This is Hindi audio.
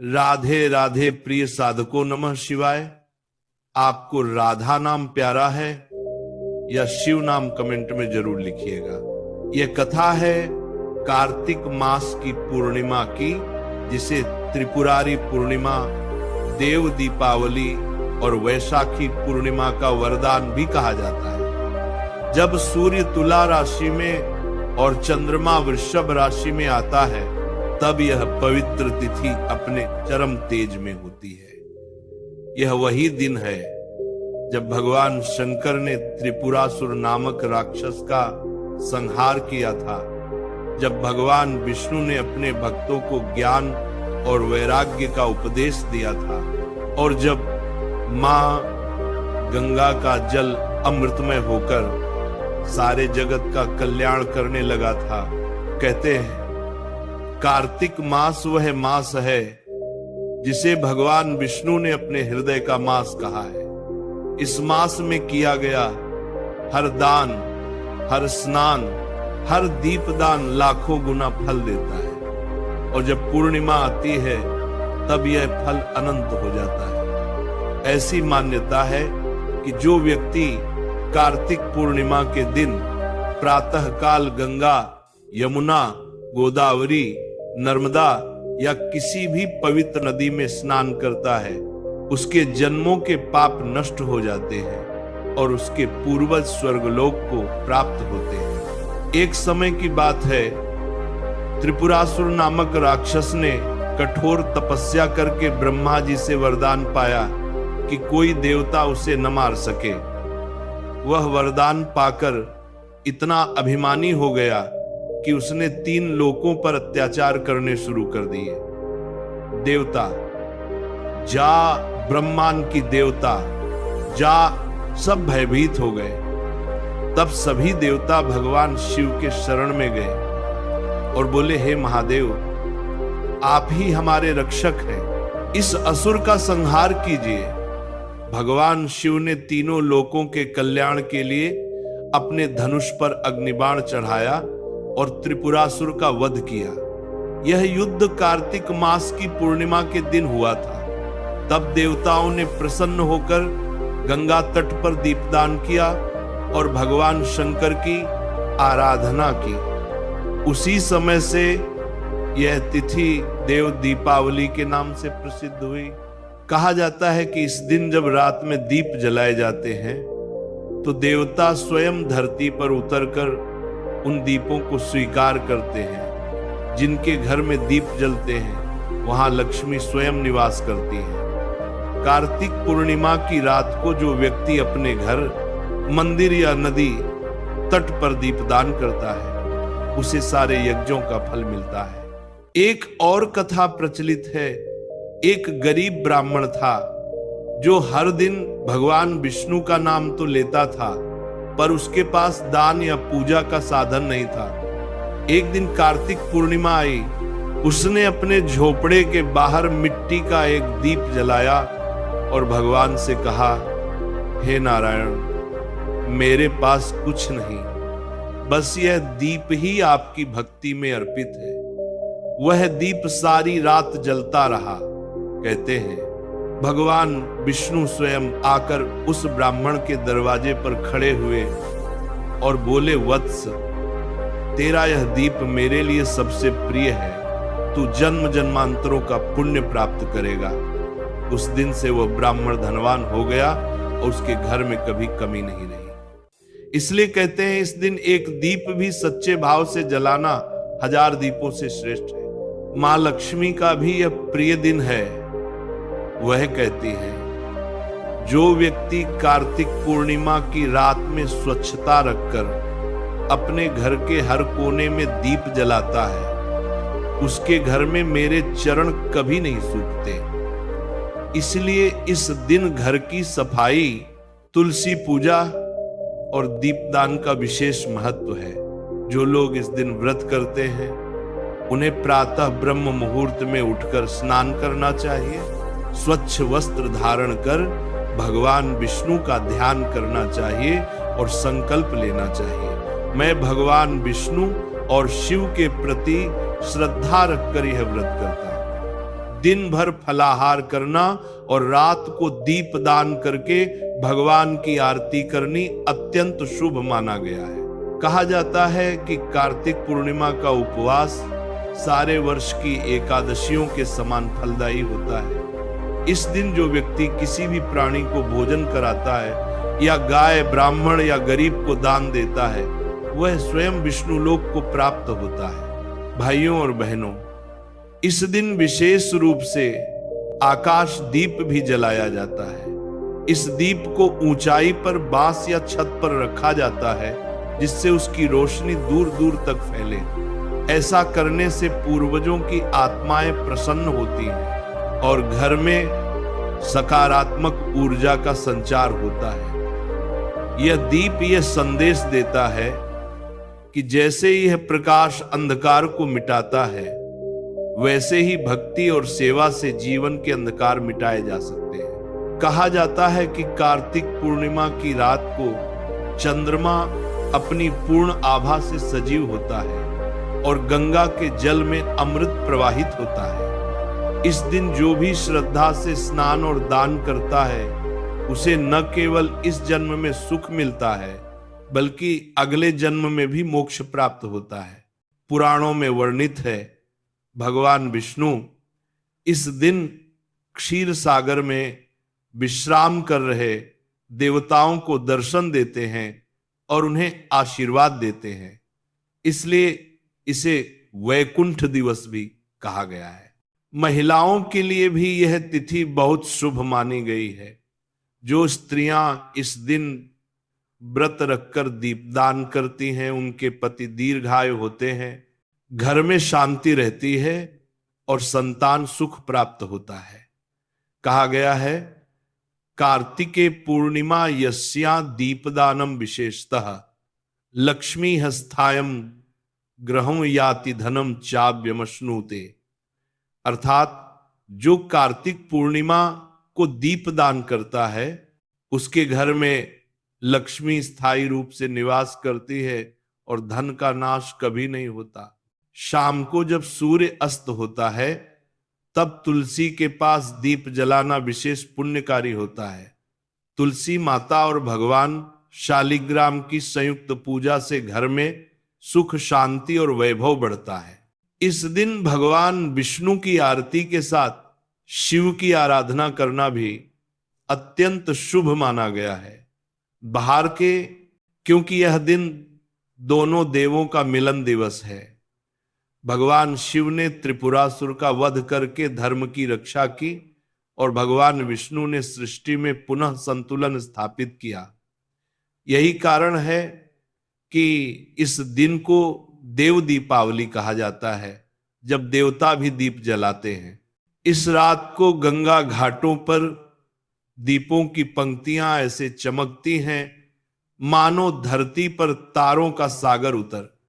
राधे राधे प्रिय साधकों, नमः शिवाय। आपको राधा नाम प्यारा है या शिव नाम कमेंट में जरूर लिखिएगा। यह कथा है कार्तिक मास की पूर्णिमा की, जिसे त्रिपुरारी पूर्णिमा, देव दीपावली और वैशाखी पूर्णिमा का वरदान भी कहा जाता है। जब सूर्य तुला राशि में और चंद्रमा वृषभ राशि में आता है, तब यह पवित्र तिथि अपने चरम तेज में होती है। यह वही दिन है जब भगवान शंकर ने त्रिपुरासुर नामक राक्षस का संहार किया था, जब भगवान विष्णु ने अपने भक्तों को ज्ञान और वैराग्य का उपदेश दिया था, और जब मां गंगा का जल अमृतमय होकर सारे जगत का कल्याण करने लगा था। कहते हैं कार्तिक मास वह मास है जिसे भगवान विष्णु ने अपने हृदय का मास कहा है। इस मास में किया गया हर दान, हर स्नान, हर दीपदान लाखों गुना फल देता है, और जब पूर्णिमा आती है तब यह फल अनंत हो जाता है। ऐसी मान्यता है कि जो व्यक्ति कार्तिक पूर्णिमा के दिन प्रातःकाल गंगा, यमुना, गोदावरी, नर्मदा या किसी भी पवित्र नदी में स्नान करता है, उसके जन्मों के पाप नष्ट हो जाते हैं और उसके पूर्वज स्वर्गलोक को प्राप्त होते हैं। एक समय की बात है, त्रिपुरासुर नामक राक्षस ने कठोर तपस्या करके ब्रह्मा जी से वरदान पाया कि कोई देवता उसे न मार सके। वह वरदान पाकर इतना अभिमानी हो गया कि उसने 3 लोकों पर अत्याचार करने शुरू कर दिए। देवता जा, ब्रह्मांड की देवता जा, सब भयभीत हो गए। तब सभी देवता भगवान शिव के शरण में गए और बोले, हे महादेव, आप ही हमारे रक्षक हैं, इस असुर का संहार कीजिए। भगवान शिव ने तीनों लोकों के कल्याण के लिए अपने धनुष पर अग्निबाण चढ़ाया और त्रिपुरासुर का वध किया। यह युद्ध कार्तिक मास की पूर्णिमा के दिन हुआ था। तब देवताओं ने प्रसन्न होकर गंगा तट पर दीपदान किया और भगवान शंकर की आराधना की। उसी समय से यह तिथि देव दीपावली के नाम से प्रसिद्ध हुई। कहा जाता है कि इस दिन जब रात में दीप जलाए जाते हैं तो देवता स्वयं धरती पर उतरकर उन दीपों को स्वीकार करते हैं। जिनके घर में दीप जलते हैं वहां लक्ष्मी स्वयं निवास करती है। कार्तिक पूर्णिमा की रात को जो व्यक्ति अपने घर, मंदिर या नदी तट पर दीपदान करता है, उसे सारे यज्ञों का फल मिलता है। एक और कथा प्रचलित है। एक गरीब ब्राह्मण था जो हर दिन भगवान विष्णु का नाम तो लेता था, पर उसके पास दान या पूजा का साधन नहीं था। एक दिन कार्तिक पूर्णिमा आई। उसने अपने झोपड़े के बाहर मिट्टी का एक दीप जलाया और भगवान से कहा, हे नारायण, मेरे पास कुछ नहीं, बस यह दीप ही आपकी भक्ति में अर्पित है। वह दीप सारी रात जलता रहा। कहते हैं भगवान विष्णु स्वयं आकर उस ब्राह्मण के दरवाजे पर खड़े हुए और बोले, वत्स, तेरा यह दीप मेरे लिए सबसे प्रिय है, तू जन्म जन्मांतरों का पुण्य प्राप्त करेगा। उस दिन से वह ब्राह्मण धनवान हो गया और उसके घर में कभी कमी नहीं रही। इसलिए कहते हैं इस दिन एक दीप भी सच्चे भाव से जलाना 1000 दीपों से श्रेष्ठ है। मां लक्ष्मी का भी यह प्रिय दिन है। वह कहती है, जो व्यक्ति कार्तिक पूर्णिमा की रात में स्वच्छता रखकर अपने घर के हर कोने में दीप जलाता है, उसके घर में मेरे चरण कभी नहीं सूखते। इसलिए इस दिन घर की सफाई, तुलसी पूजा और दीपदान का विशेष महत्व है। जो लोग इस दिन व्रत करते हैं उन्हें प्रातः ब्रह्म मुहूर्त में उठकर स्नान करना चाहिए, स्वच्छ वस्त्र धारण कर भगवान विष्णु का ध्यान करना चाहिए और संकल्प लेना चाहिए, मैं भगवान विष्णु और शिव के प्रति श्रद्धा रखकर यह व्रत करता हूं। दिन भर फलाहार करना और रात को दीप दान करके भगवान की आरती करनी अत्यंत शुभ माना गया है। कहा जाता है कि कार्तिक पूर्णिमा का उपवास सारे वर्ष की एकादशियों के समान फलदायी होता है। इस दिन जो व्यक्ति किसी भी प्राणी को भोजन कराता है या गाय, ब्राह्मण या गरीब को दान देता है, वह स्वयं विष्णु लोक को प्राप्त होता है। भाइयों और बहनों, इस दिन विशेष रूप से आकाश दीप भी जलाया जाता है। इस दीप को ऊंचाई पर बांस या छत पर रखा जाता है, जिससे उसकी रोशनी दूर दूर तक फैले। ऐसा करने से पूर्वजों की आत्माएं प्रसन्न होती हैं और घर में सकारात्मक ऊर्जा का संचार होता है। यह दीप यह संदेश देता है कि जैसे यह प्रकाश अंधकार को मिटाता है, वैसे ही भक्ति और सेवा से जीवन के अंधकार मिटाए जा सकते हैं। कहा जाता है कि कार्तिक पूर्णिमा की रात को चंद्रमा अपनी पूर्ण आभा से सजीव होता है और गंगा के जल में अमृत प्रवाहित होता है। इस दिन जो भी श्रद्धा से स्नान और दान करता है, उसे न केवल इस जन्म में सुख मिलता है, बल्कि अगले जन्म में भी मोक्ष प्राप्त होता है। पुराणों में वर्णित है, भगवान विष्णु इस दिन क्षीर सागर में विश्राम कर रहे देवताओं को दर्शन देते हैं और उन्हें आशीर्वाद देते हैं। इसलिए इसे वैकुंठ दिवस भी कहा गया है। महिलाओं के लिए भी यह तिथि बहुत शुभ मानी गई है। जो स्त्रियां इस दिन व्रत रखकर दीपदान करती हैं, उनके पति दीर्घायु होते हैं, घर में शांति रहती है और संतान सुख प्राप्त होता है। कहा गया है, कार्तिके पूर्णिमा यस्या दीपदानम विशेषतः लक्ष्मी हस्थायम ग्रहम याति धनम चाव्यमश्नुते। अर्थात जो कार्तिक पूर्णिमा को दीपदान करता है, उसके घर में लक्ष्मी स्थायी रूप से निवास करती है और धन का नाश कभी नहीं होता। शाम को जब सूर्य अस्त होता है, तब तुलसी के पास दीप जलाना विशेष पुण्यकारी होता है। तुलसी माता और भगवान शालिग्राम की संयुक्त पूजा से घर में सुख, शांति और वैभव बढ़ता है। इस दिन भगवान विष्णु की आरती के साथ शिव की आराधना करना भी अत्यंत शुभ माना गया है। बाहर के, क्योंकि यह दिन दोनों देवों का मिलन दिवस है। भगवान शिव ने त्रिपुरासुर का वध करके धर्म की रक्षा की और भगवान विष्णु ने सृष्टि में पुनः संतुलन स्थापित किया। यही कारण है कि इस दिन को देव दीपावली कहा जाता है, जब देवता भी दीप जलाते हैं। इस रात को गंगा घाटों पर दीपों की पंक्तियां ऐसे चमकती हैं, मानो धरती पर तारों का सागर उतर